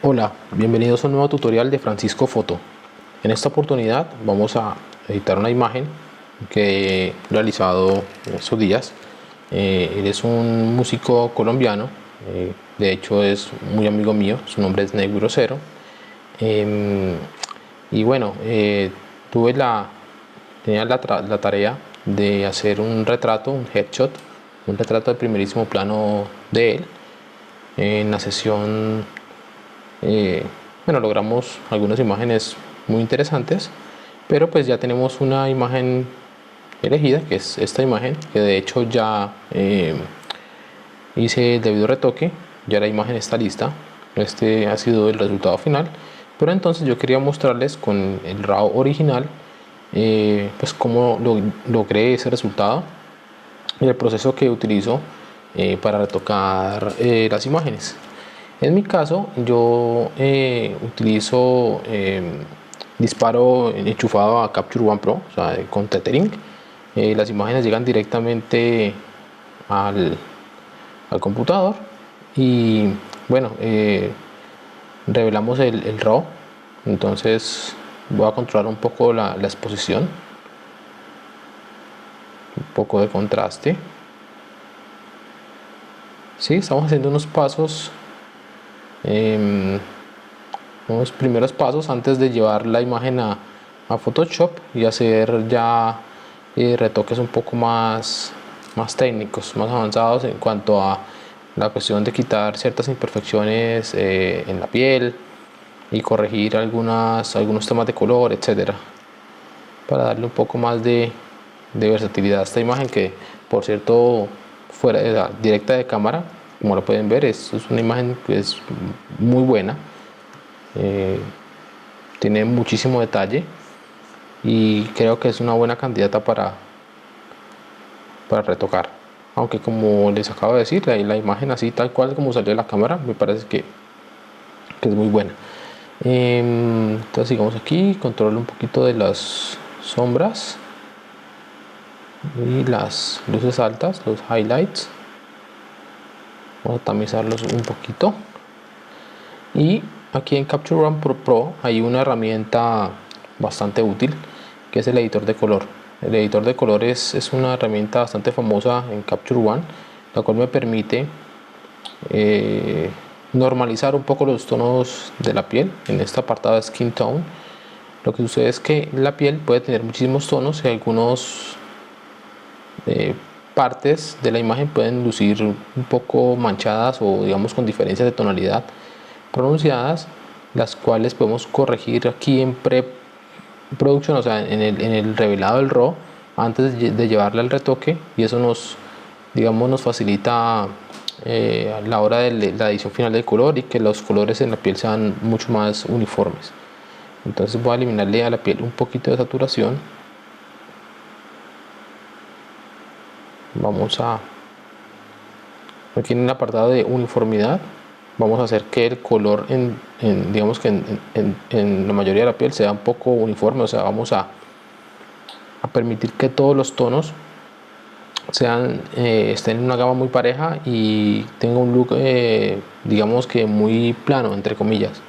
Hola, bienvenidos a un nuevo tutorial de Francisco Foto. En esta oportunidad vamos a editar una imagen que he realizado en estos días. Él es un músico colombiano, de hecho es muy amigo mío, su nombre es Ney Grosero. Y bueno, tenía la tarea de hacer un retrato, un headshot, un retrato de primerísimo plano de él. En la sesión logramos algunas imágenes muy interesantes, pero pues ya tenemos una imagen elegida, que es esta imagen, que de hecho ya hice el debido retoque, ya la imagen está lista. Este ha sido el resultado final, pero entonces yo quería mostrarles con el RAW original pues cómo logré ese resultado y el proceso que utilizo para retocar las imágenes. En mi caso, yo utilizo disparo enchufado a Capture One Pro, o sea, con tethering. Las imágenes llegan directamente al computador y bueno, revelamos el RAW. Entonces voy a controlar un poco la exposición, un poco de contraste. Sí, estamos haciendo unos pasos, unos primeros pasos antes de llevar la imagen a Photoshop y hacer ya retoques un poco más técnicos, más avanzados en cuanto a la cuestión de quitar ciertas imperfecciones en la piel y corregir algunos temas de color, etcétera, para darle un poco más de versatilidad a esta imagen, que por cierto, fuera de la directa de cámara, como lo pueden ver, es una imagen que es muy buena. Tiene muchísimo detalle y creo que es una buena candidata para retocar, aunque como les acabo de decir, la imagen así tal cual como salió de la cámara me parece que es muy buena. Entonces sigamos aquí, controlo un poquito de las sombras y las luces altas, los highlights. Vamos a tamizarlos un poquito. Y aquí en Capture One Pro hay una herramienta bastante útil, que es el editor de color. El editor de color es una herramienta bastante famosa en Capture One, la cual me permite normalizar un poco los tonos de la piel. En esta apartado de Skin Tone, lo que sucede es que la piel puede tener muchísimos tonos y algunos partes de la imagen pueden lucir un poco manchadas o digamos con diferencias de tonalidad pronunciadas, las cuales podemos corregir aquí en preproducción, o sea, en el revelado del RAW antes de llevarle al retoque, y eso nos facilita a la hora de la edición final del color y que los colores en la piel sean mucho más uniformes. Entonces voy a eliminarle a la piel un poquito de saturación. Vamos a aquí en el apartado de uniformidad, vamos a hacer que el color digamos que en la mayoría de la piel sea un poco uniforme, o sea, vamos a permitir que todos los tonos estén en una gama muy pareja y tenga un look digamos que muy plano, entre comillas.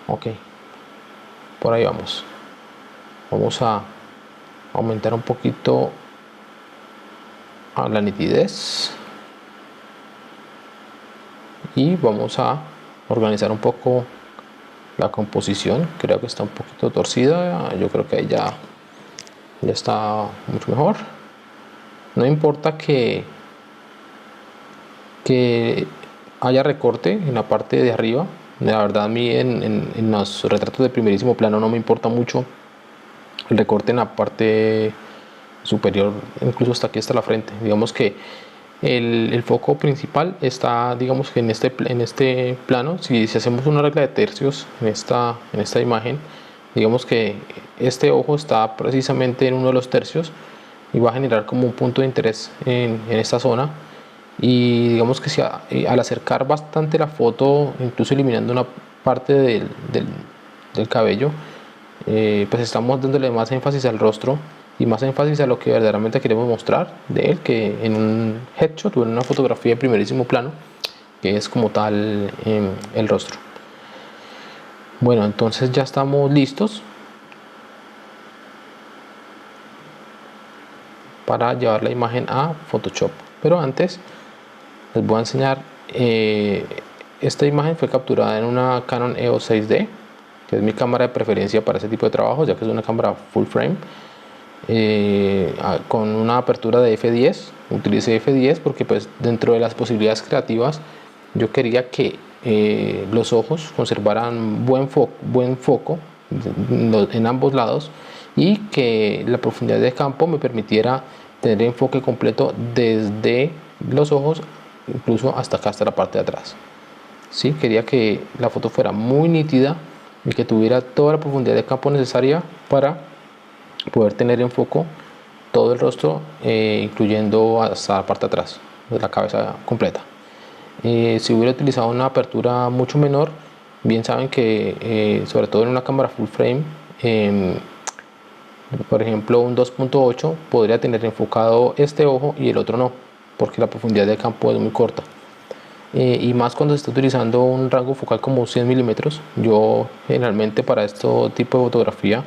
Ok, por ahí vamos. Vamos a aumentar un poquito a la nitidez y vamos a organizar un poco la composición. Creo que está un poquito torcida, yo creo que ahí ya está mucho mejor. No importa que haya recorte en la parte de arriba. La verdad, a mí en los retratos de primerísimo plano no me importa mucho el recorte en la parte superior, incluso hasta aquí, hasta la frente. Digamos que el foco principal está, digamos que en este plano. Si hacemos una regla de tercios en esta imagen, digamos que este ojo está precisamente en uno de los tercios y va a generar como un punto de interés en esta zona. Y digamos que al acercar bastante la foto, incluso eliminando una parte del cabello, pues estamos dándole más énfasis al rostro y más énfasis a lo que verdaderamente queremos mostrar de él que en un headshot o en una fotografía de primerísimo plano, que es como tal el rostro. Bueno, entonces ya estamos listos para llevar la imagen a Photoshop, pero antes les voy a enseñar. Esta imagen fue capturada en una Canon EOS 6D, que es mi cámara de preferencia para ese tipo de trabajo, ya que es una cámara full frame, con una apertura de f10. Utilicé f10 porque pues dentro de las posibilidades creativas yo quería que los ojos conservaran buen foco en ambos lados, y que la profundidad de campo me permitiera tener enfoque completo desde los ojos incluso hasta acá, hasta la parte de atrás. ¿Sí? Quería que la foto fuera muy nítida y que tuviera toda la profundidad de campo necesaria para poder tener en foco todo el rostro, incluyendo hasta la parte de atrás de la cabeza completa. Si hubiera utilizado una apertura mucho menor, bien saben que sobre todo en una cámara full frame, por ejemplo un 2.8 podría tener enfocado este ojo y el otro no, porque la profundidad de campo es muy corta. Y más cuando se está utilizando un rango focal como 100 milímetros. Yo generalmente para este tipo de fotografía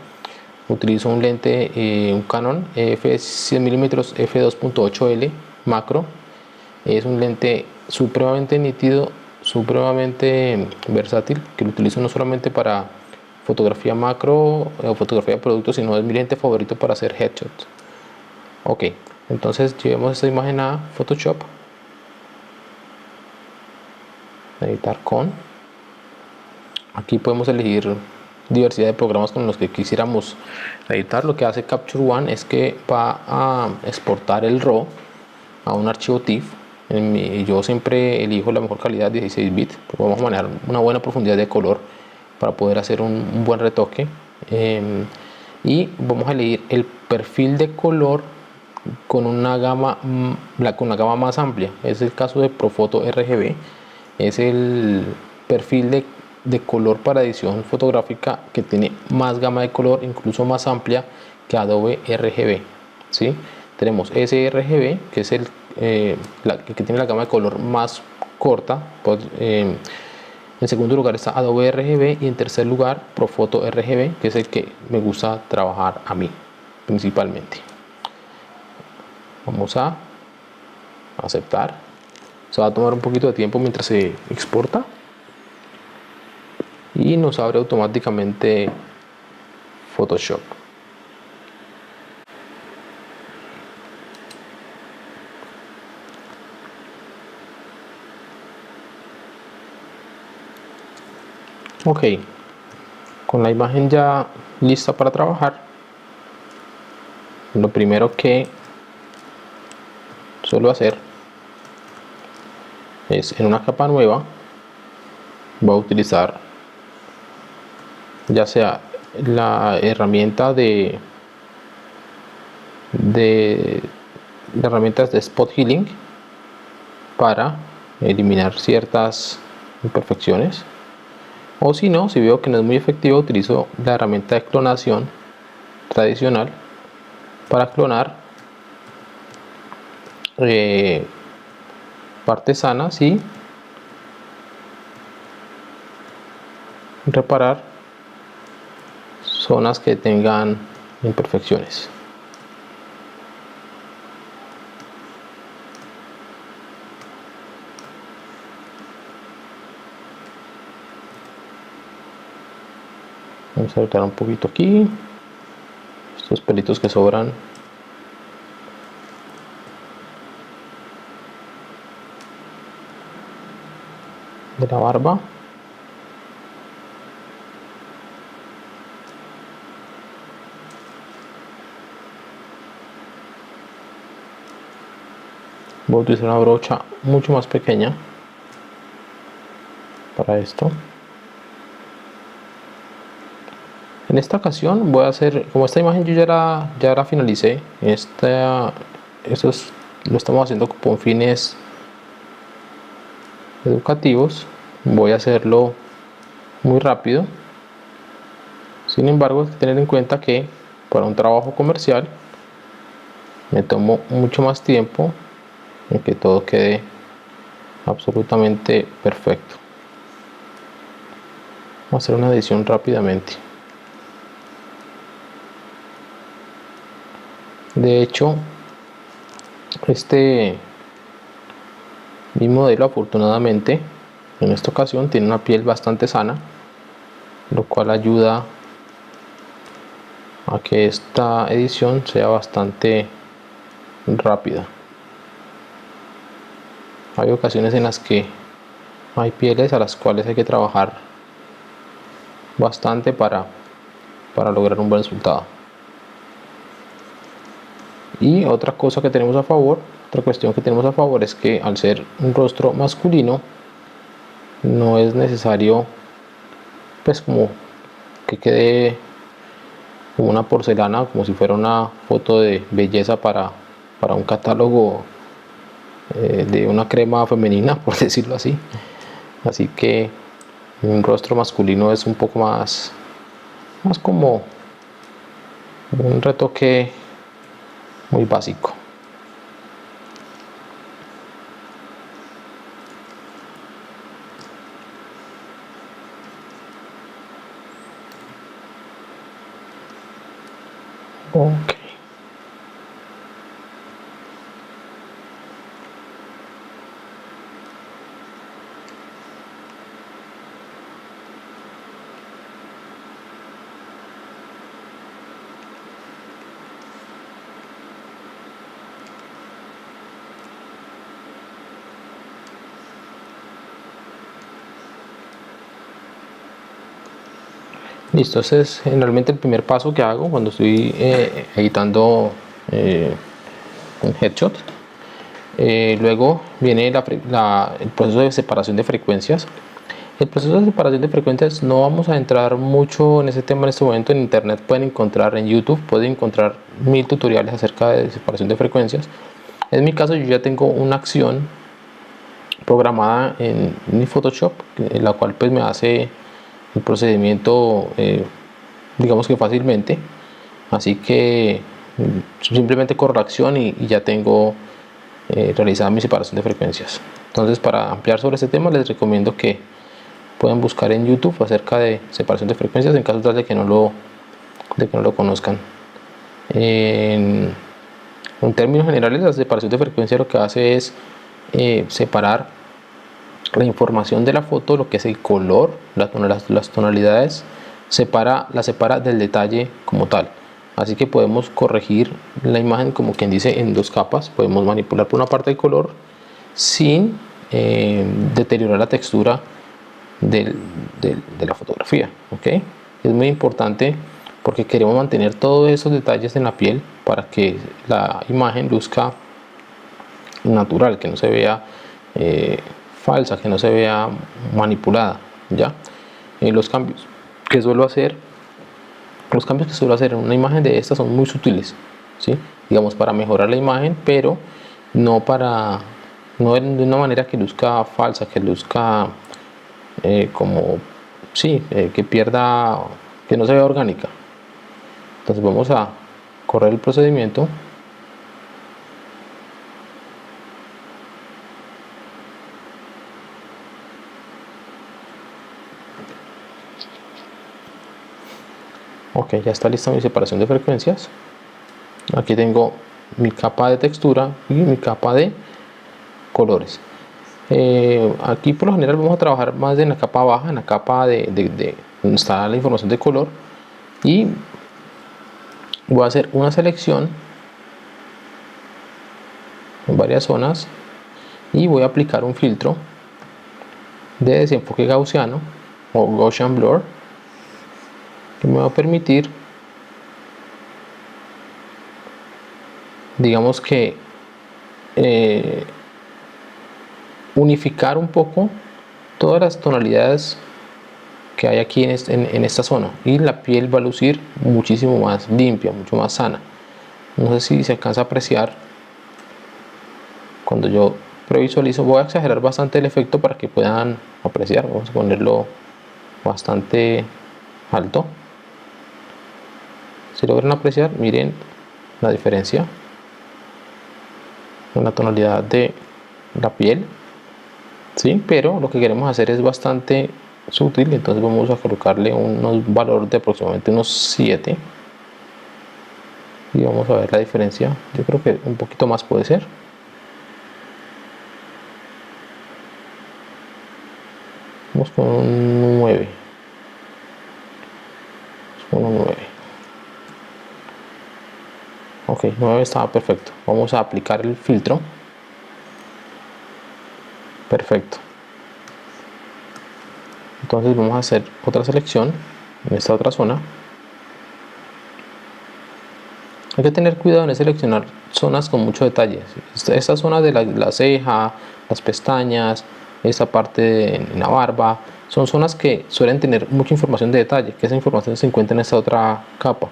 utilizo un lente, un Canon f 100 milímetros f2.8L macro. Es un lente supremamente nítido, supremamente versátil, que lo utilizo no solamente para fotografía macro o fotografía de productos, sino es mi lente favorito para hacer headshots. Ok, entonces llevemos esta imagen a Photoshop, editar con. Aquí podemos elegir diversidad de programas con los que quisiéramos editar. Lo que hace Capture One es que va a exportar el RAW a un archivo TIFF. Yo siempre elijo la mejor calidad, 16 bits, porque vamos a manejar una buena profundidad de color para poder hacer un buen retoque. Y vamos a elegir el perfil de color con una gama más amplia. Es el caso de Profoto RGB. Es el perfil de color para edición fotográfica que tiene más gama de color, incluso más amplia que Adobe RGB. ¿Sí? Tenemos sRGB, que es el que tiene la gama de color más corta. En segundo lugar está Adobe RGB, y en tercer lugar Profoto RGB, que es el que me gusta trabajar a mí principalmente. Vamos a aceptar. Se va a tomar un poquito de tiempo mientras se exporta y nos abre automáticamente Photoshop. Ok, con la imagen ya lista para trabajar, lo primero que suelo hacer es, en una capa nueva, voy a utilizar ya sea la herramienta de herramientas de spot healing para eliminar ciertas imperfecciones, o si no, si veo que no es muy efectivo, utilizo la herramienta de clonación tradicional para clonar partes sanas y reparar zonas que tengan imperfecciones. Vamos a retirar un poquito aquí estos pelitos que sobran. De la barba. Voy a utilizar una brocha mucho más pequeña para esto. En esta ocasión voy a hacer, como esta imagen yo ya la finalicé, esto lo estamos haciendo con fines educativos, voy a hacerlo muy rápido. Sin embargo, hay que tener en cuenta que para un trabajo comercial me tomo mucho más tiempo en que todo quede absolutamente perfecto. Vamos a hacer una edición rápidamente. De hecho, mi modelo afortunadamente en esta ocasión tiene una piel bastante sana, lo cual ayuda a que esta edición sea bastante rápida. Hay ocasiones en las que hay pieles a las cuales hay que trabajar bastante para lograr un buen resultado. Y otra cosa que tenemos a favor, otra cuestión que tenemos a favor es que al ser un rostro masculino no es necesario pues como que quede como una porcelana, como si fuera una foto de belleza para un catálogo de una crema femenina, por decirlo así. Así que un rostro masculino es un poco más como un retoque muy básico. Ok. Listo, ese es generalmente el primer paso que hago cuando estoy editando un headshot. Luego viene el proceso de separación de frecuencias. El proceso de separación de frecuencias no vamos a entrar mucho en ese tema en este momento. En internet pueden encontrar, en YouTube pueden encontrar 1000 tutoriales acerca de separación de frecuencias. En mi caso yo ya tengo una acción programada en mi Photoshop, en la cual pues me hace el procedimiento digamos que fácilmente. Así que simplemente corro la acción y ya tengo realizada mi separación de frecuencias. Entonces, para ampliar sobre este tema les recomiendo que puedan buscar en YouTube acerca de separación de frecuencias en caso tal de que no lo conozcan. En términos generales, la separación de frecuencia lo que hace es separar la información de la foto, lo que es el color, las tonalidades, la separa del detalle como tal. Así que podemos corregir la imagen, como quien dice, en dos capas. Podemos manipular por una parte el color sin deteriorar la textura de la fotografía. ¿Okay? Es muy importante porque queremos mantener todos esos detalles en la piel para que la imagen luzca natural, que no se vea falsa, que no se vea manipulada. ¿Ya? Los cambios que suelo hacer en una imagen de estas son muy sutiles, ¿sí? Digamos, para mejorar la imagen, pero no de una manera que luzca falsa, que luzca como, sí, que pierda, que no se vea orgánica. Entonces vamos a correr el procedimiento. Ok, ya está lista mi separación de frecuencias. Aquí tengo mi capa de textura y mi capa de colores. Aquí por lo general vamos a trabajar más en la capa baja, en la capa de donde está la información de color, y voy a hacer una selección en varias zonas y voy a aplicar un filtro de desenfoque gaussiano o Gaussian Blur, que me va a permitir, digamos que unificar un poco todas las tonalidades que hay aquí en esta zona, y la piel va a lucir muchísimo más limpia, mucho más sana. No sé si se alcanza a apreciar cuando yo previsualizo. Voy a exagerar bastante el efecto para que puedan apreciar. Vamos a ponerlo bastante alto. Si logran apreciar, miren la diferencia. en la tonalidad de la piel, ¿sí? Pero lo que queremos hacer es bastante sutil, entonces vamos a colocarle un valor de aproximadamente unos 7 y vamos a ver la diferencia. Yo creo que un poquito más puede ser. Vamos con un 9. Con un 9. Ok, 9 estaba perfecto. Vamos a aplicar el filtro. Perfecto. Entonces vamos a hacer otra selección en esta otra zona. Hay que tener cuidado en seleccionar zonas con mucho detalle. Esta zona de la ceja, las pestañas, esta parte de la barba, son zonas que suelen tener mucha información de detalle, que esa información se encuentra en esta otra capa.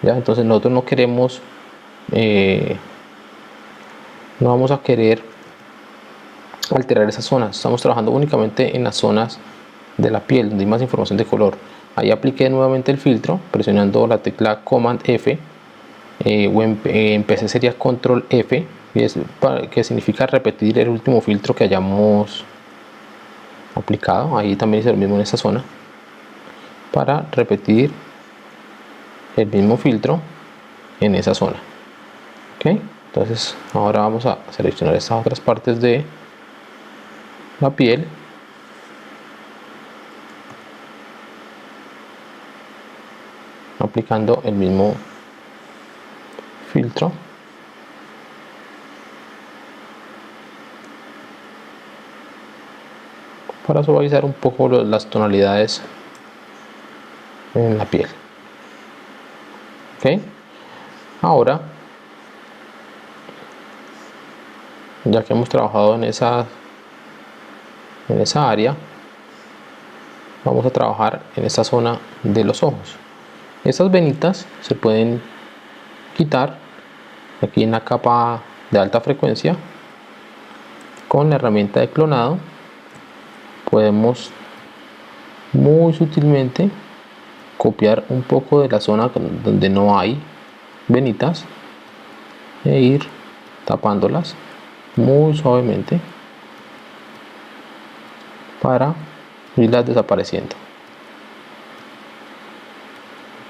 ¿Ya? Entonces nosotros no queremos, no vamos a querer alterar esas zonas. Estamos trabajando únicamente en las zonas de la piel donde hay más información de color. Ahí apliqué nuevamente el filtro presionando la tecla Command F, o en PC sería Control F, que significa repetir el último filtro que hayamos aplicado. Ahí también hice lo mismo en esta zona para repetir el mismo filtro en esa zona. ¿Ok? Entonces ahora vamos a seleccionar estas otras partes de la piel. Aplicando el mismo filtro. Para suavizar un poco las tonalidades en la piel. Ok. Ahora, ya que hemos trabajado en esa área, vamos a trabajar en esta zona de los ojos. Estas venitas se pueden quitar aquí en la capa de alta frecuencia. Con la herramienta de clonado podemos muy sutilmente copiar un poco de la zona donde no hay venitas e ir tapándolas muy suavemente para irlas desapareciendo.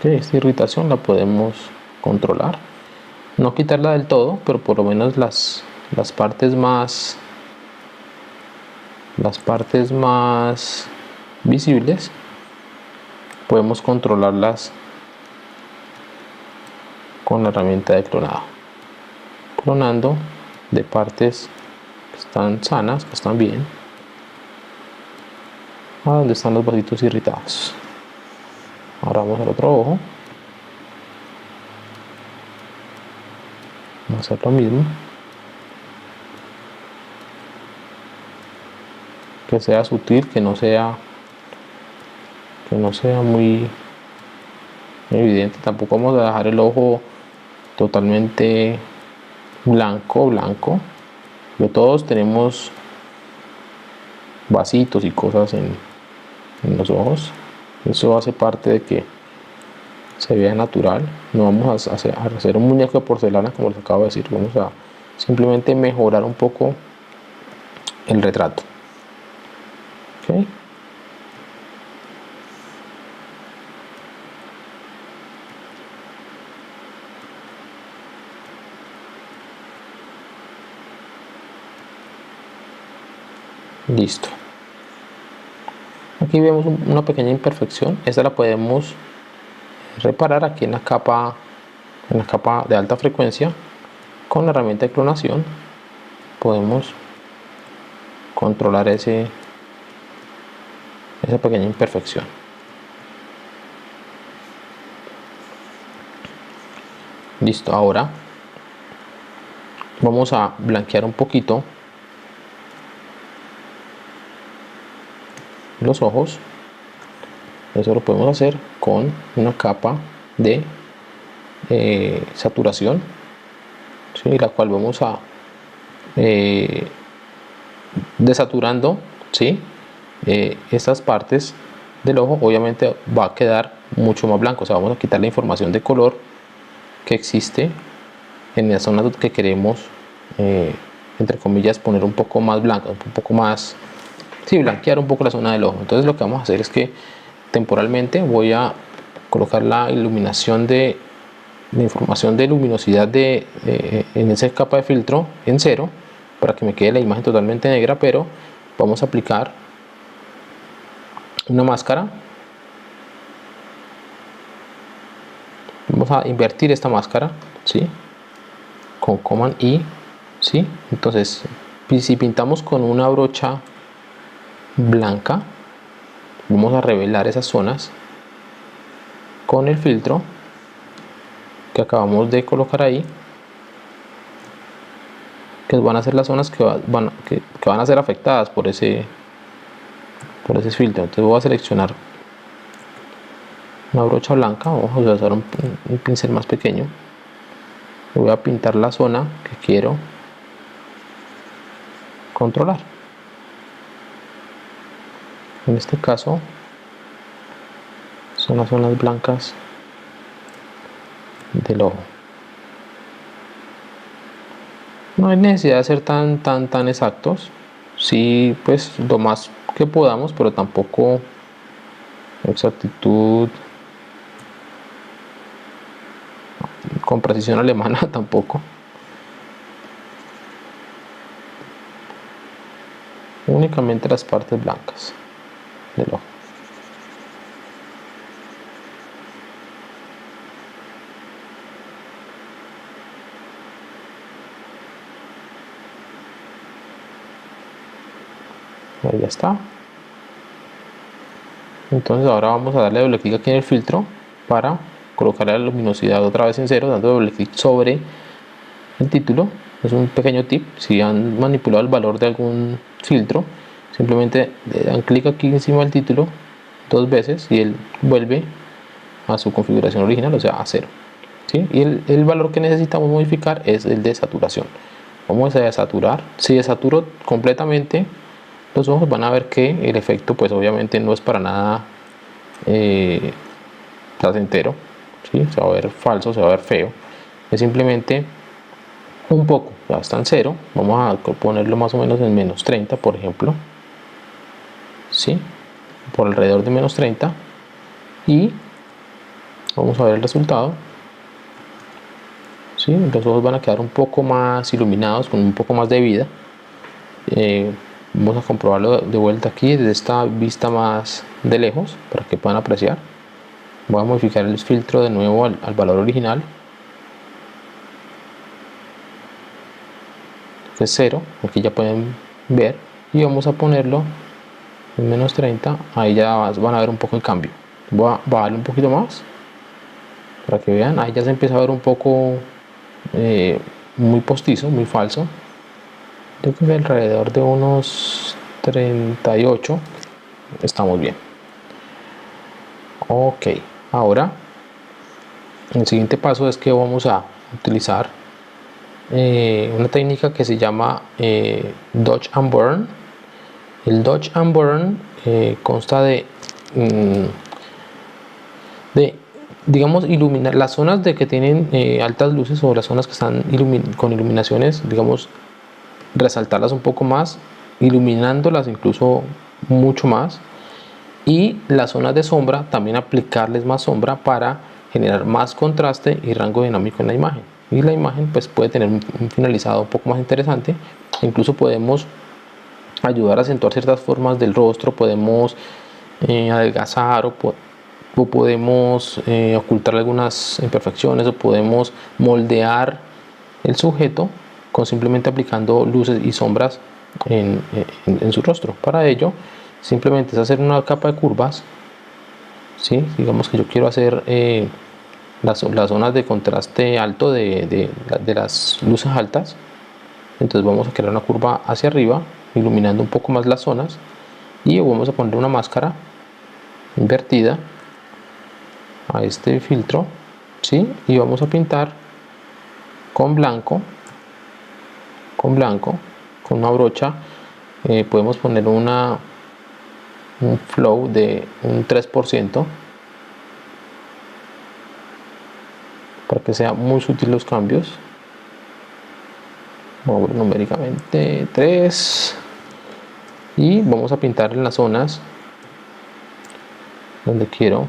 Esta irritación la podemos controlar, no quitarla del todo, pero por lo menos las partes más visibles podemos controlarlas con la herramienta de clonado, clonando de partes que están sanas, que están bien, a donde están los vasitos irritados. Ahora vamos al otro ojo. Vamos a hacer lo mismo. Que sea sutil, que no sea muy evidente. Tampoco vamos a dejar el ojo totalmente blanco. Pero todos tenemos vasitos y cosas en los ojos. Eso hace parte de que se vea natural. No vamos a hacer un muñeco de porcelana, como les acabo de decir. Vamos a simplemente mejorar un poco el retrato. ¿Okay? Listo. Aquí vemos una pequeña imperfección. Esta la podemos reparar aquí en la capa de alta frecuencia. Con la herramienta de clonación podemos controlar esa pequeña imperfección. Listo. Ahora vamos a blanquear un poquito los ojos. Eso lo podemos hacer con una capa de saturación, ¿sí? La cual vamos a desaturando, ¿sí? Estas partes del ojo. Obviamente va a quedar mucho más blanco, o sea, vamos a quitar la información de color que existe en la zona que queremos entre comillas, poner un poco más blanca, un poco más, sí, blanquear un poco la zona del ojo. Entonces lo que vamos a hacer es que temporalmente voy a colocar la iluminación de la información de luminosidad en esa capa de filtro en 0 para que me quede la imagen totalmente negra, pero vamos a aplicar una máscara. Vamos a invertir esta máscara, ¿sí? Con Command I, ¿sí? Entonces, si pintamos con una brocha blanca, vamos a revelar esas zonas con el filtro que acabamos de colocar ahí, que van a ser las zonas que van a ser afectadas por ese filtro. Entonces voy a seleccionar una brocha blanca, vamos a usar un pincel más pequeño, voy a pintar la zona que quiero controlar. En este caso son las zonas blancas del ojo. No hay necesidad de ser tan exactos, sí, pues lo más que podamos, pero tampoco exactitud con precisión alemana tampoco. Únicamente las partes blancas del ojo. Ahí ya está. Entonces ahora vamos a darle doble clic aquí en el filtro para colocar la luminosidad otra vez en 0, dando doble clic sobre el título. Es un pequeño tip: si han manipulado el valor de algún filtro, simplemente le dan clic aquí encima del título 2 veces y él vuelve a su configuración original, o sea, a 0, ¿sí? Y el valor que necesitamos modificar es el de saturación. Vamos a desaturar. Si desaturo completamente los ojos, van a ver que el efecto pues obviamente no es para nada placentero, ¿sí? Se va a ver falso, se va a ver feo. Es simplemente un poco, ya está en 0, vamos a ponerlo más o menos en menos 30, por ejemplo, ¿sí? Por alrededor de menos 30, y vamos a ver el resultado, ¿sí? Los ojos van a quedar un poco más iluminados, con un poco más de vida. Vamos a comprobarlo de vuelta aquí desde esta vista más de lejos para que puedan apreciar. Voy a modificar el filtro de nuevo al valor original, que es 0, aquí ya pueden ver, y vamos a ponerlo en menos 30. Ahí ya van a ver un poco el cambio. Voy a bajarle un poquito más para que vean. Ahí ya se empieza a ver un poco muy postizo, muy falso. Yo creo que alrededor de unos 38 estamos bien. Ok, ahora el siguiente paso es que vamos a utilizar una técnica que se llama Dodge and Burn. El Dodge and Burn consta de digamos, iluminar las zonas de que tienen altas luces, o las zonas que están con iluminaciones, digamos, resaltarlas un poco más, iluminándolas incluso mucho más, y las zonas de sombra también aplicarles más sombra para generar más contraste y rango dinámico en la imagen, y la imagen pues puede tener un finalizado un poco más interesante. Incluso podemos ayudar a acentuar ciertas formas del rostro, podemos adelgazar o podemos ocultar algunas imperfecciones, o podemos moldear el sujeto con simplemente aplicando luces y sombras en su rostro. Para ello simplemente es hacer una capa de curvas, ¿sí? Digamos que yo quiero hacer las zonas de contraste alto de las luces altas. Entonces vamos a crear una curva hacia arriba, iluminando un poco más las zonas, y vamos a poner una máscara invertida a este filtro, ¿sí? Y vamos a pintar con blanco, con una brocha. Podemos poner un flow de un 3% para que sea muy sutil los cambios. vamos a ver numéricamente 3 y vamos a pintar en las zonas donde quiero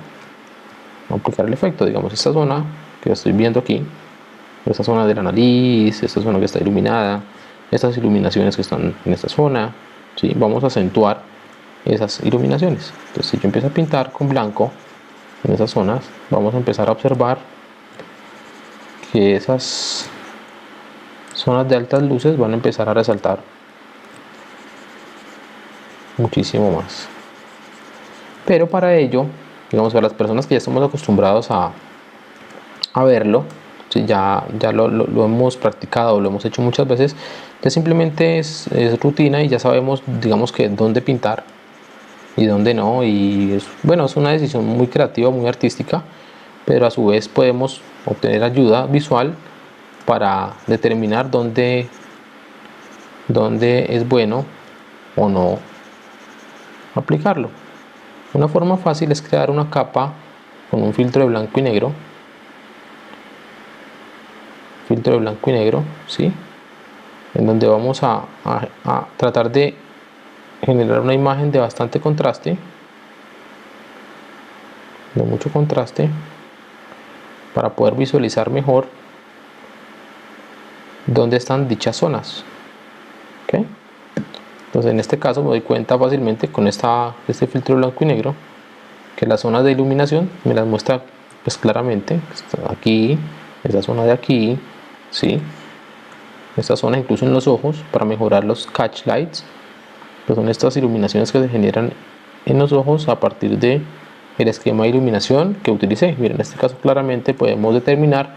aplicar el efecto. Digamos esta zona que estoy viendo aquí, esta zona de la nariz, esta zona que está iluminada, estas iluminaciones que están en esta zona, ¿sí? Vamos a acentuar esas iluminaciones. Entonces si yo empiezo a pintar con blanco en esas zonas, vamos a empezar a observar que esas zonas de altas luces van a empezar a resaltar muchísimo más. Pero para ello, digamos, para las personas que ya estamos acostumbrados a verlo, si ya lo hemos practicado, lo hemos hecho muchas veces, ya simplemente es rutina y ya sabemos, digamos, que dónde pintar y dónde no, y bueno, es una decisión muy creativa, muy artística, pero a su vez podemos obtener ayuda visual para determinar dónde es bueno o no aplicarlo. Una forma fácil es crear una capa con un filtro de blanco y negro, ¿sí? En donde vamos a tratar de generar una imagen de bastante contraste, de mucho contraste, para poder visualizar mejor dónde están dichas zonas. ¿Okay? Entonces en este caso me doy cuenta fácilmente con este filtro blanco y negro que las zonas de iluminación me las muestra pues claramente. Aquí, esta zona de aquí, ¿sí? Esta zona incluso en los ojos para mejorar los catch lights, pues son estas iluminaciones que se generan en los ojos a partir de el esquema de iluminación que utilicé. Miren, en este caso claramente podemos determinar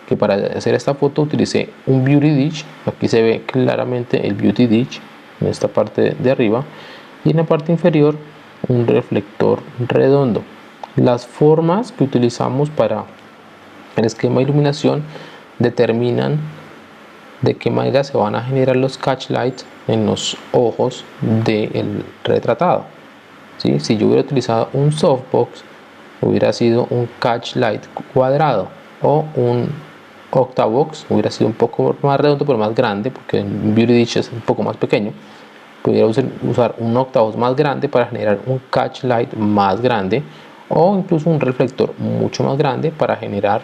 que para hacer esta foto utilicé un beauty ditch. Aquí se ve claramente el beauty ditch en esta parte de arriba, y en la parte inferior un reflector redondo. Las formas que utilizamos para el esquema de iluminación determinan de qué manera se van a generar los catch lights en los ojos del retratado, ¿sí? Si yo hubiera utilizado un softbox, hubiera sido un catch light cuadrado, o un octavox hubiera sido un poco más redondo pero más grande, porque un beauty ditch es un poco más pequeño. Pudiera usar un octavox más grande para generar un catch light más grande, o incluso un reflector mucho más grande para generar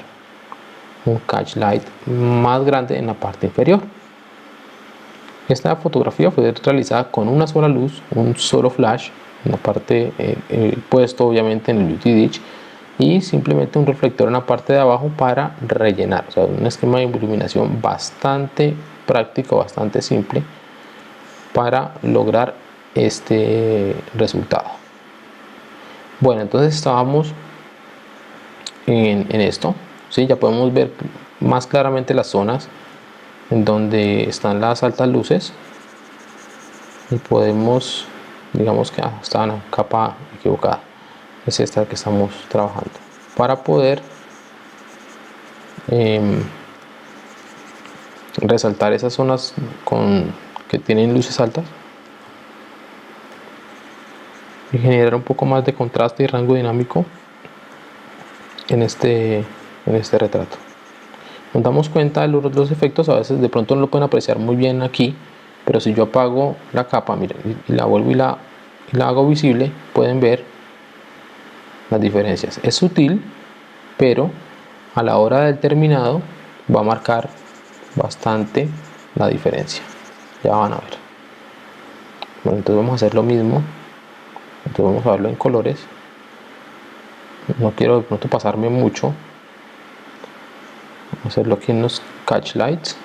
un catch light más grande en la parte inferior. Esta fotografía fue realizada con una sola luz, un solo flash en la parte puesto obviamente en el beauty ditch, y simplemente un reflector en la parte de abajo para rellenar. O sea, un esquema de iluminación bastante práctico, bastante simple para lograr este resultado. Bueno, entonces estábamos en esto, ¿sí? Ya podemos ver más claramente las zonas en donde están las altas luces, y podemos, digamos que está en la capa equivocada, es esta que estamos trabajando, para poder resaltar esas zonas que tienen luces altas y generar un poco más de contraste y rango dinámico en este retrato. Nos damos cuenta de los efectos, a veces de pronto no lo pueden apreciar muy bien aquí, pero si yo apago la capa, miren, y la vuelvo y la hago visible, pueden ver las diferencias. Es sutil, pero a la hora del terminado va a marcar bastante la diferencia. Ya van a ver. Bueno, entonces vamos a hacer lo mismo. Entonces vamos a verlo en colores. No quiero de pronto pasarme mucho. Vamos a hacerlo aquí en los catch lights.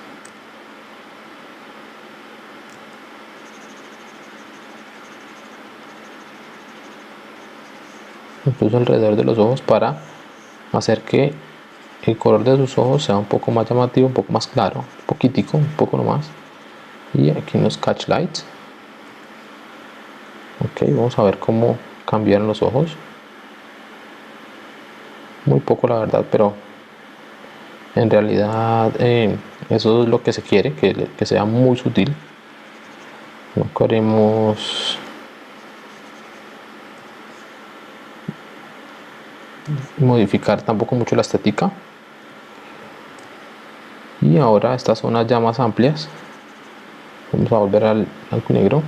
Incluso alrededor de los ojos, para hacer que el color de sus ojos sea un poco más llamativo, un poco más claro, un poquitico, un poco nomás. Y aquí en los catch lights. Ok, vamos a ver cómo cambiaron los ojos. Muy poco la verdad, pero en realidad eso es lo que se quiere, que sea muy sutil. No queremos modificar tampoco mucho la estética. Y ahora estas zonas ya más amplias Vamos a volver al blanco y negro.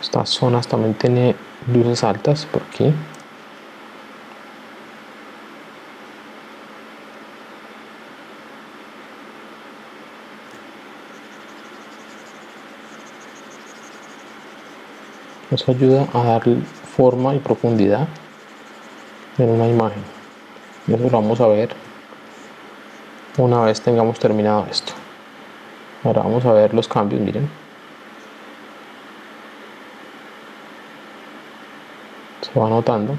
Estas zonas también tiene luces altas por aquí. Nos ayuda a darle forma y profundidad en una imagen. Y eso lo vamos a ver una vez tengamos terminado esto. Ahora vamos a ver los cambios, miren. Se va notando.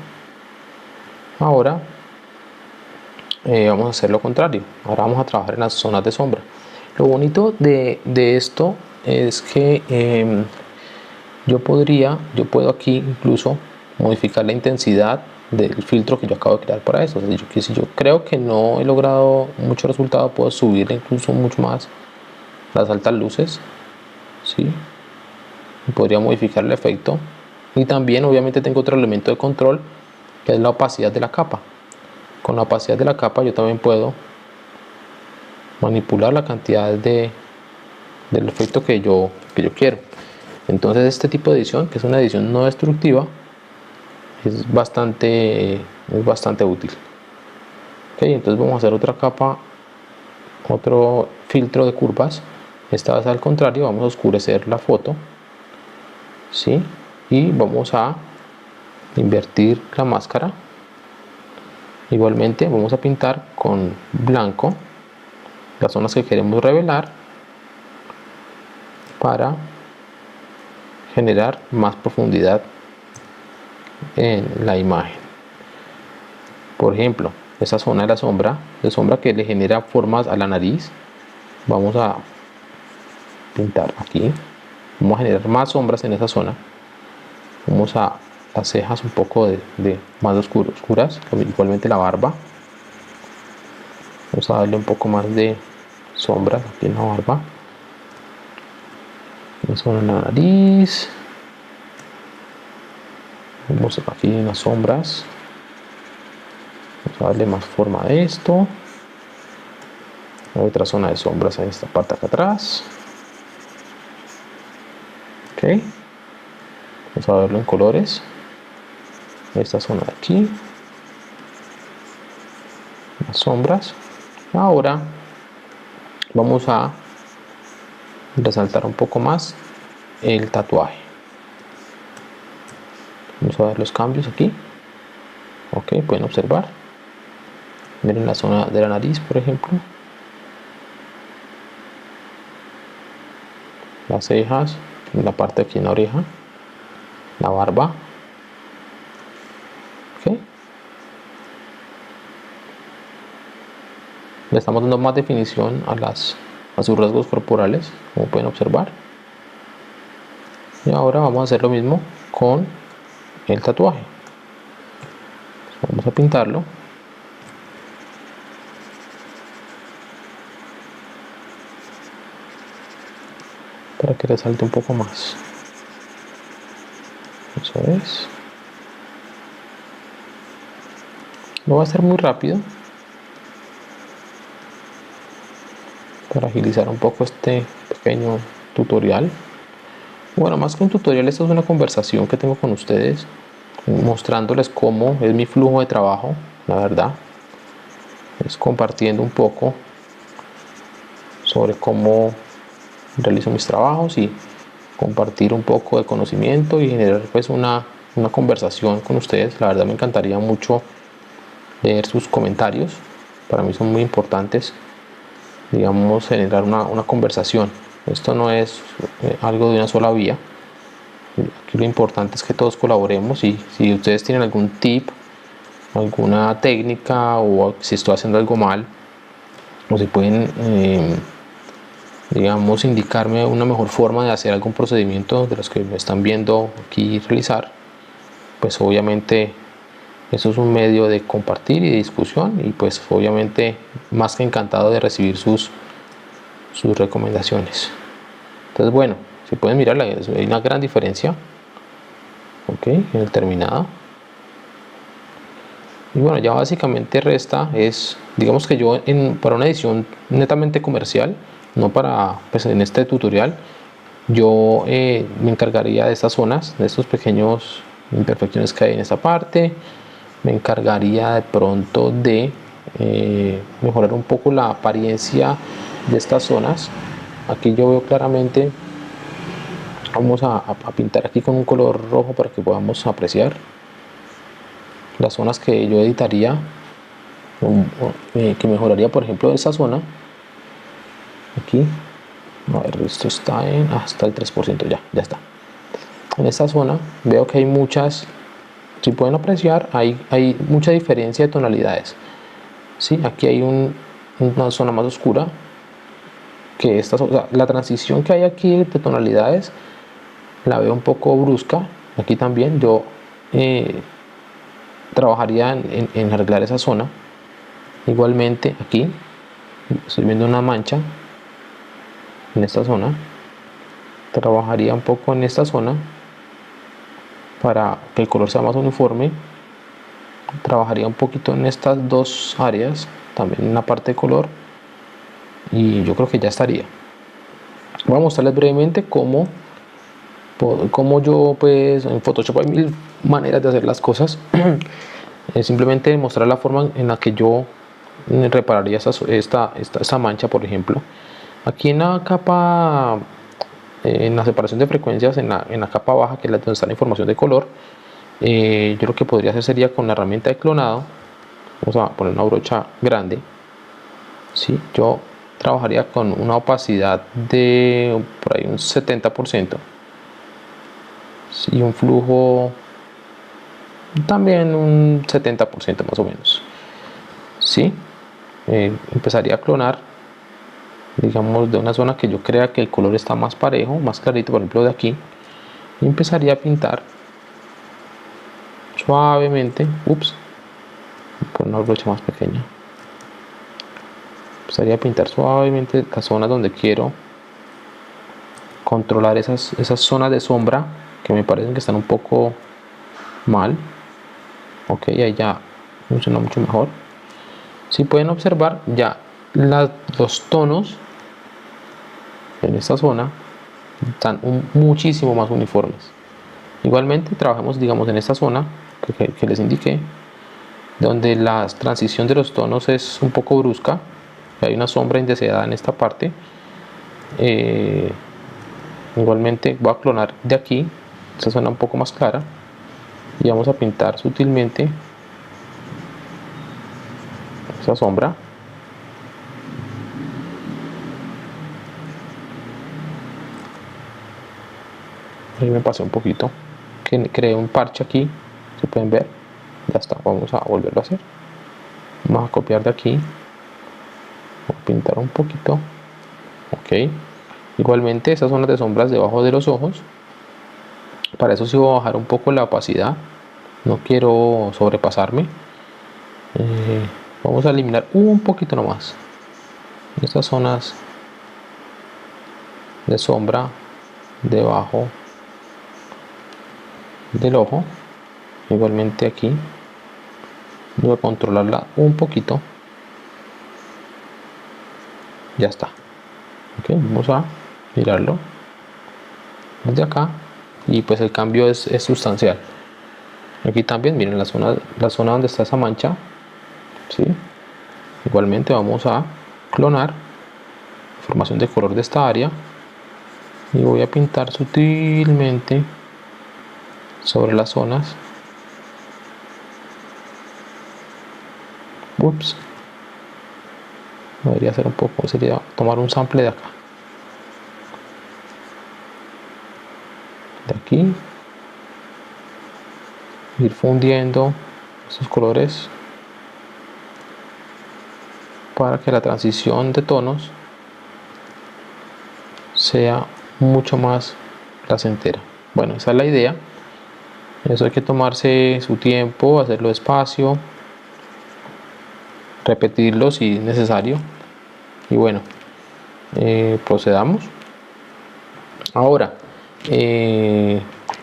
Ahora vamos a hacer lo contrario. Ahora vamos a trabajar en las zonas de sombra. Lo bonito de esto es que yo puedo aquí incluso modificar la intensidad del filtro que yo acabo de crear para eso. Si yo creo que no he logrado mucho resultado, puedo subir incluso mucho más las altas luces, ¿sí? Y podría modificar el efecto. Y también obviamente tengo otro elemento de control, que es la opacidad de la capa. Con la opacidad de la capa yo también puedo manipular la cantidad del efecto que yo quiero. Entonces este tipo de edición, que es una edición no destructiva, es bastante útil. Okay, entonces vamos a hacer otra capa, otro filtro de curvas. Esta vez al contrario, vamos a oscurecer la foto, ¿sí? Y vamos a invertir la máscara. Igualmente vamos a pintar con blanco las zonas que queremos revelar para generar más profundidad en la imagen. Por ejemplo, esa zona de la sombra, que le genera formas a la nariz, vamos a pintar aquí. Vamos a generar más sombras en esa zona. Vamos a las cejas un poco de más oscuras, igualmente la barba. Vamos a darle un poco más de sombras aquí en la barba. Una zona en la nariz. Vamos aquí en las sombras. Vamos a darle más forma a esto. Hay otra zona de sombras en esta parte acá atrás. Ok. Vamos a verlo en colores. Esta zona de aquí. Las sombras. Ahora vamos a resaltar un poco más el tatuaje. Vamos a ver los cambios aquí. Ok, pueden observar. Miren la zona de la nariz, por ejemplo. Las cejas, la parte aquí en la oreja, la barba. Ok. Le estamos dando más definición a sus rasgos corporales, como pueden observar. Y ahora vamos a hacer lo mismo con el tatuaje. Vamos a pintarlo. Para que resalte un poco más. Eso es. Lo voy a hacer muy rápido para agilizar un poco este pequeño tutorial. Bueno, más que un tutorial, esta es una conversación que tengo con ustedes, mostrándoles cómo es mi flujo de trabajo, la verdad. Es compartiendo un poco sobre cómo realizo mis trabajos y compartir un poco de conocimiento y generar pues una conversación con ustedes. La verdad me encantaría mucho leer sus comentarios. Para mí son muy importantes, digamos, generar una conversación. Esto no es algo de una sola vía. Aquí lo importante es que todos colaboremos, y si ustedes tienen algún tip, alguna técnica, o si estoy haciendo algo mal, o si pueden digamos indicarme una mejor forma de hacer algún procedimiento de los que me están viendo aquí realizar, pues obviamente eso es un medio de compartir y de discusión, y pues obviamente más que encantado de recibir sus recomendaciones. Entonces bueno, si pueden mirar, hay una gran diferencia ok, en el terminado. Y bueno, ya básicamente resta es, digamos que yo para una edición netamente comercial, no para, pues en este tutorial, yo me encargaría de estas zonas, de estos pequeños imperfecciones que hay en esta parte. Me encargaría de pronto de mejorar un poco la apariencia de estas zonas. Aquí yo veo claramente, vamos a pintar aquí con un color rojo para que podamos apreciar las zonas que yo editaría, que mejoraría, por ejemplo, esta zona aquí. A ver, esto está en hasta el 3%, ya está. En esta zona veo que hay muchas, si pueden apreciar, hay mucha diferencia de tonalidades. ¿Sí? Aquí hay una zona más oscura que esta, o sea, la transición que hay aquí de tonalidades la veo un poco brusca. Aquí también yo trabajaría en arreglar esa zona. Igualmente aquí estoy viendo una mancha en esta zona, trabajaría un poco en esta zona para que el color sea más uniforme. Trabajaría un poquito en estas dos áreas, también en la parte de color, y yo creo que ya estaría. Voy a mostrarles brevemente cómo yo, pues en Photoshop hay mil maneras de hacer las cosas. Simplemente mostrar la forma en la que yo repararía esta mancha, por ejemplo. Aquí en la capa, en la separación de frecuencias, en la capa baja, que es donde está la información de color, yo lo que podría hacer sería con la herramienta de clonado. Vamos a poner una brocha grande. ¿Sí? Yo trabajaría con una opacidad de por ahí un 70%. Y un flujo también un 70% más o menos. ¿Sí? Empezaría a clonar, digamos, de una zona que yo crea que el color está más parejo, más clarito, por ejemplo de aquí, y empezaría a pintar suavemente. Ups, por una brocha más pequeña. Empezaría a pintar suavemente las zonas donde quiero controlar esas zonas de sombra que me parecen que están un poco mal. Ok, ahí ya funciona mucho mejor. Si pueden observar, ya los tonos en esta zona están muchísimo más uniformes. Igualmente trabajamos, digamos, en esta zona que les indiqué, donde la transición de los tonos es un poco brusca. Hay una sombra indeseada en esta parte. Igualmente voy a clonar de aquí, esta zona un poco más clara, y vamos a pintar sutilmente esa sombra. Ahí me pasé un poquito, que creé un parche aquí, se pueden ver. Ya está, vamos a volverlo a hacer. Vamos a copiar de aquí, voy a pintar un poquito. Ok, igualmente esas zonas de sombras debajo de los ojos, para eso sí voy a bajar un poco la opacidad, no quiero sobrepasarme. Vamos a eliminar un poquito nomás estas zonas de sombra debajo del ojo. Igualmente aquí voy a controlarla un poquito. Ya está. Ok, vamos a mirarlo desde acá y pues el cambio es sustancial. Aquí también miren la zona donde está esa mancha, ¿sí? Igualmente vamos a clonar información de color de esta área y voy a pintar sutilmente sobre las zonas. Ups, debería ser un poco, sería tomar un sample de acá, de aquí, ir fundiendo estos colores para que la transición de tonos sea mucho más placentera. Bueno, esa es la idea. Eso hay que tomarse su tiempo, hacerlo despacio, repetirlo si es necesario. Y bueno, procedamos. Ahora,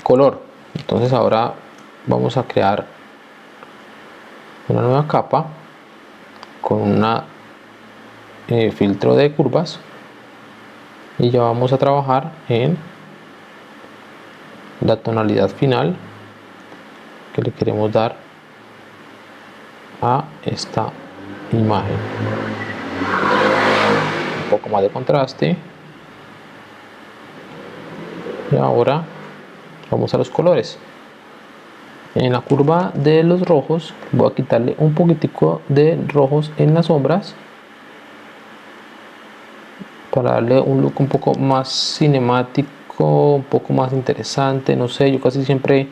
color. Entonces ahora vamos a crear una nueva capa con una filtro de curvas y ya vamos a trabajar en la tonalidad final que le queremos dar a esta imagen. Un poco más de contraste. Y ahora vamos a los colores. En la curva de los rojos voy a quitarle un poquitico de rojos en las sombras para darle un look un poco más cinemático, un poco más interesante. No sé, yo casi siempre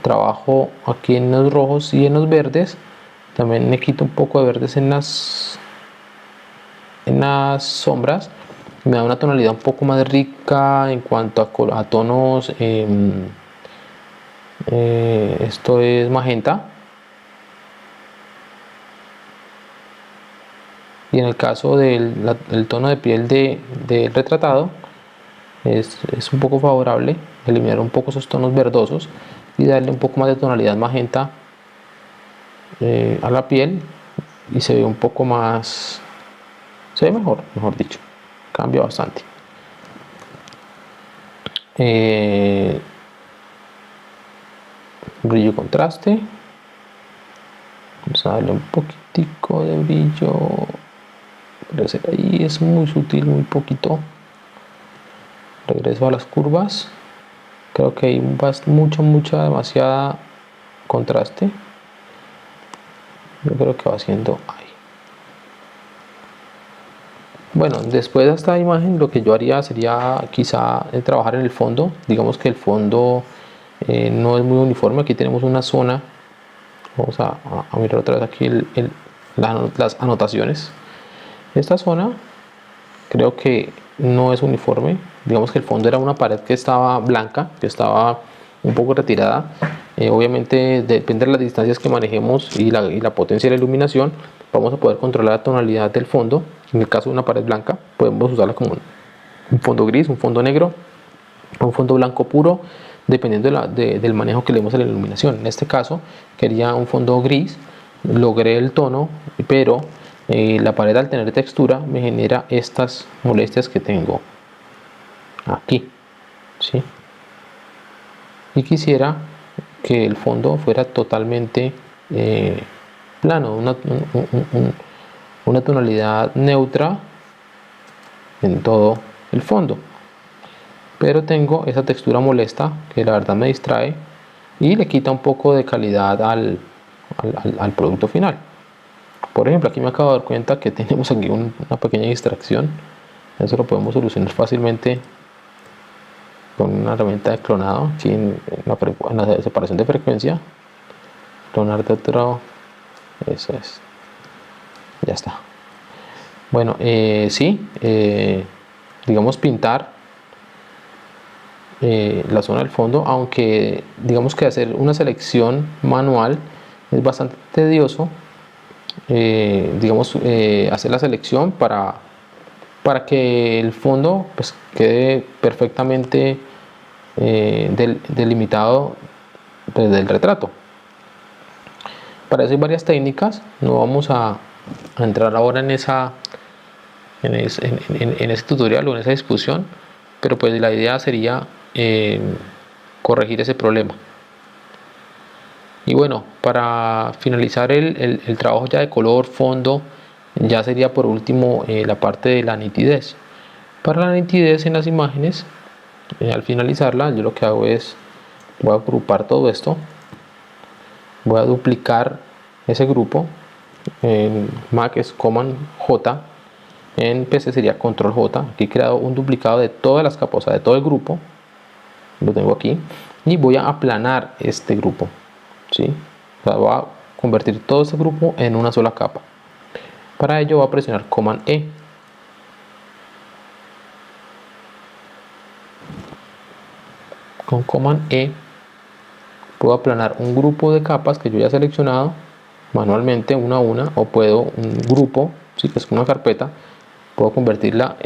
trabajo aquí en los rojos y en los verdes. También le quito un poco de verdes en las sombras. Me da una tonalidad un poco más rica en cuanto a tonos. Esto es magenta. Y en el caso del tono de piel del retratado es un poco favorable eliminar un poco esos tonos verdosos y darle un poco más de tonalidad magenta a la piel, y se ve un poco más, se ve mejor dicho, cambia bastante. Brillo y contraste, vamos a darle un poquitico de brillo, aparecer ahí, es muy sutil, muy poquito. Regreso a las curvas, creo que hay demasiada contraste. Yo creo que va haciendo ahí. Bueno, después de esta imagen lo que yo haría sería quizá trabajar en el fondo. Digamos que el fondo no es muy uniforme. Aquí tenemos una zona. Vamos a mirar otra vez aquí las anotaciones. Esta zona creo que no es uniforme. Digamos que el fondo era una pared que estaba blanca, que estaba un poco retirada. Obviamente depende de las distancias que manejemos y la potencia de la iluminación, vamos a poder controlar la tonalidad del fondo. En el caso de una pared blanca podemos usarla como un fondo gris, un fondo negro, un fondo blanco puro, dependiendo del manejo que le demos a la iluminación. En este caso quería un fondo gris, logré el tono, pero la pared, al tener textura, me genera estas molestias que tengo aquí, ¿sí? Y quisiera que el fondo fuera totalmente plano, una tonalidad neutra en todo el fondo, pero tengo esa textura molesta que la verdad me distrae y le quita un poco de calidad al producto final. Por ejemplo, aquí me acabo de dar cuenta que tenemos aquí una pequeña distracción. Eso lo podemos solucionar fácilmente con una herramienta de clonado, aquí en la separación de frecuencia, clonar de otro, eso es, ya está. Bueno, digamos pintar la zona del fondo, aunque digamos que hacer una selección manual es bastante tedioso. Hacer la selección para que el fondo pues quede perfectamente delimitado pues, del retrato. Para eso hay varias técnicas, no vamos a entrar ahora en ese tutorial o en esa discusión, pero pues la idea sería corregir ese problema. Y bueno, para finalizar el trabajo ya de color, fondo, ya sería por último la parte de la nitidez. Para la nitidez en las imágenes, al finalizarla, yo lo que hago es, voy a agrupar todo esto, voy a duplicar ese grupo. En Mac es Command J, en PC sería Control J. Aquí he creado un duplicado de todas las capas, o sea, de todo el grupo, lo tengo aquí, y voy a aplanar este grupo, ¿sí? O sea, voy a convertir todo este grupo en una sola capa. Para ello voy a presionar Command E. Con Command E puedo aplanar un grupo de capas que yo ya he seleccionado manualmente una a una, o puedo un grupo, sí, que es una carpeta, puedo convertirla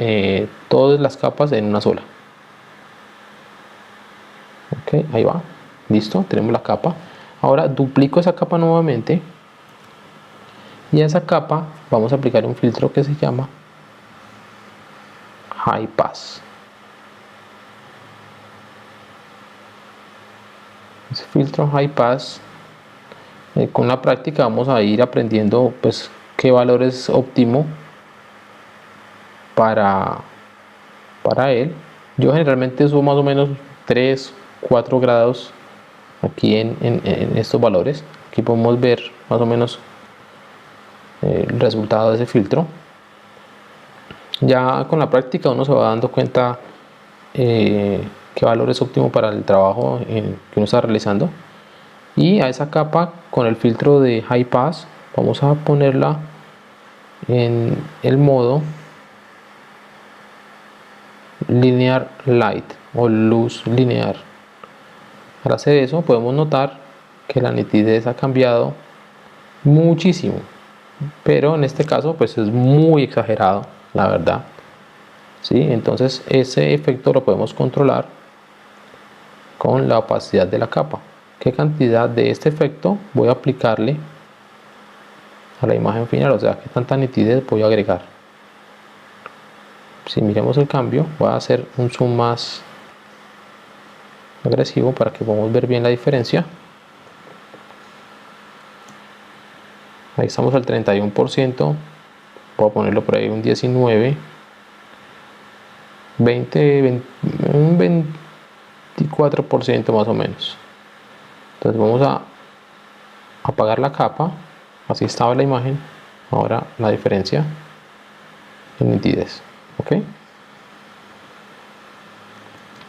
todas las capas en una sola. Ok, ahí va. Listo, tenemos la capa. Ahora duplico esa capa nuevamente y a esa capa vamos a aplicar un filtro que se llama High Pass. Ese filtro High Pass, con la práctica vamos a ir aprendiendo pues qué valor es óptimo para él. Yo generalmente uso más o menos 3 4 grados aquí en estos valores. Aquí podemos ver más o menos el resultado de ese filtro. Ya con la práctica uno se va dando cuenta qué valor es óptimo para el trabajo que uno está realizando. Y a esa capa con el filtro de High Pass vamos a ponerla en el modo Linear Light o luz lineal. Al hacer eso podemos notar que la nitidez ha cambiado muchísimo, pero en este caso pues es muy exagerado, la verdad. ¿Sí? Entonces ese efecto lo podemos controlar con la opacidad de la capa. ¿Qué cantidad de este efecto voy a aplicarle a la imagen final? O sea, qué tanta nitidez voy a agregar. Si miremos el cambio, voy a hacer un zoom más agresivo para que podamos ver bien la diferencia. Ahí estamos al 31%, voy a ponerlo por ahí un 19, 20, un 24% más o menos. Entonces vamos a apagar la capa, así estaba la imagen, ahora la diferencia en nitidez. Ok,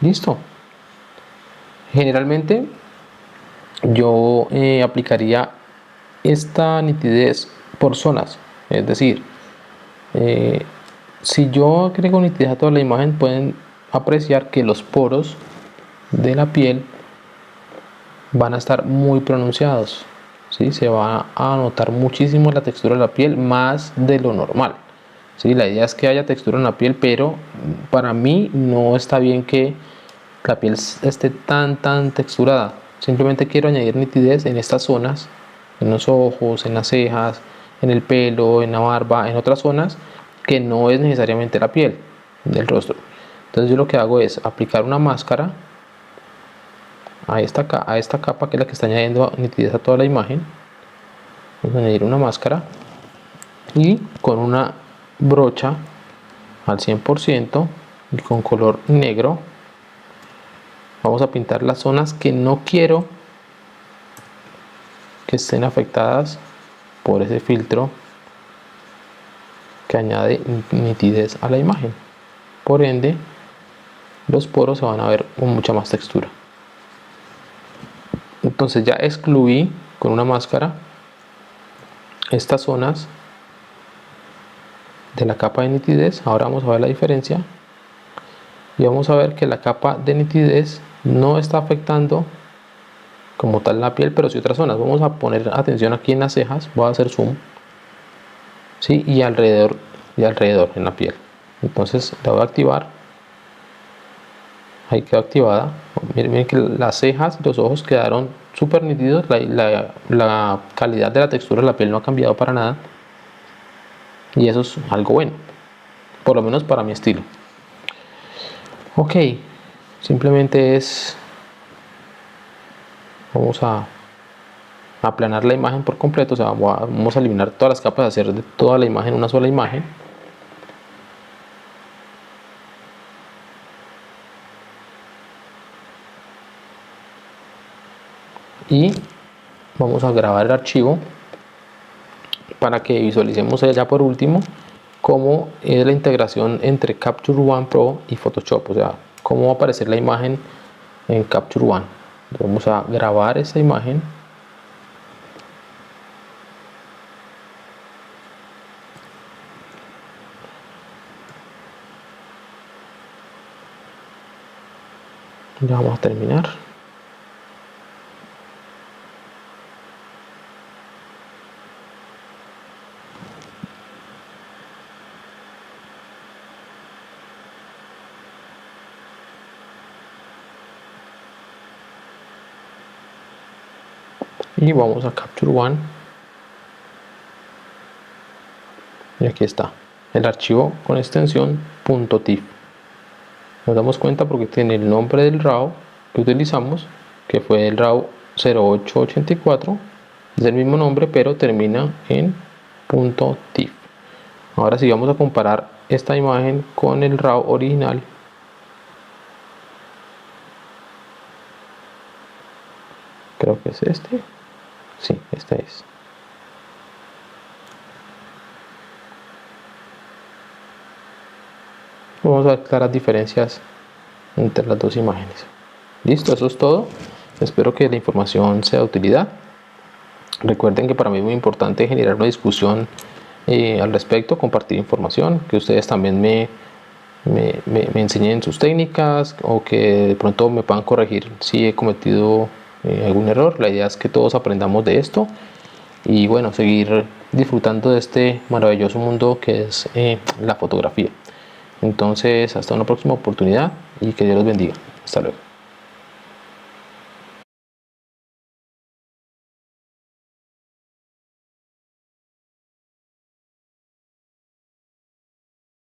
listo. Generalmente yo aplicaría esta nitidez por zonas, es decir, si yo agrego nitidez a toda la imagen, pueden apreciar que los poros de la piel van a estar muy pronunciados, ¿sí? Se va a notar muchísimo la textura de la piel, más de lo normal, ¿sí? La idea es que haya textura en la piel, pero para mí no está bien que la piel esté tan texturada. Simplemente quiero añadir nitidez en estas zonas, en los ojos, en las cejas, en el pelo, en la barba, en otras zonas que no es necesariamente la piel del rostro. Entonces yo lo que hago es aplicar una máscara a esta capa, que es la que está añadiendo nitidez a toda la imagen. Vamos a añadir una máscara y con una brocha al 100% y con color negro vamos a pintar las zonas que no quiero que estén afectadas por ese filtro que añade nitidez a la imagen. Por ende, los poros se van a ver con mucha más textura. Entonces ya excluí con una máscara estas zonas de la capa de nitidez. Ahora vamos a ver la diferencia y vamos a ver que la capa de nitidez no está afectando como tal la piel, pero sí otras zonas. Vamos a poner atención aquí en las cejas, voy a hacer zoom, ¿sí? y alrededor en la piel. Entonces la voy a activar, ahí quedó activada. Miren que las cejas y los ojos quedaron súper nítidos, la calidad de la textura de la piel no ha cambiado para nada, y eso es algo bueno, por lo menos para mi estilo. Ok, simplemente vamos a aplanar la imagen por completo, o sea, vamos a eliminar todas las capas, hacer de toda la imagen una sola imagen. Y vamos a grabar el archivo para que visualicemos ya por último cómo es la integración entre Capture One Pro y Photoshop, o sea, cómo va a aparecer la imagen en Capture One. Vamos a grabar esa imagen. Ya vamos a terminar. y vamos a Capture One y aquí está el archivo con extensión .tif. Nos damos cuenta porque tiene el nombre del RAW que utilizamos, que fue el RAW 0884, es el mismo nombre pero termina en .tif. Ahora sí vamos a comparar esta imagen con el RAW original. Creo que es este. Sí, este es. Vamos a ver claras diferencias entre las dos imágenes. Listo, eso es todo. Espero que la información sea de utilidad. Recuerden que para mí es muy importante generar una discusión al respecto, compartir información, que ustedes también me enseñen sus técnicas o que de pronto me puedan corregir si he cometido algún error. La idea es que todos aprendamos de esto y bueno, seguir disfrutando de este maravilloso mundo que es la fotografía. Entonces, hasta una próxima oportunidad y que Dios los bendiga. Hasta luego.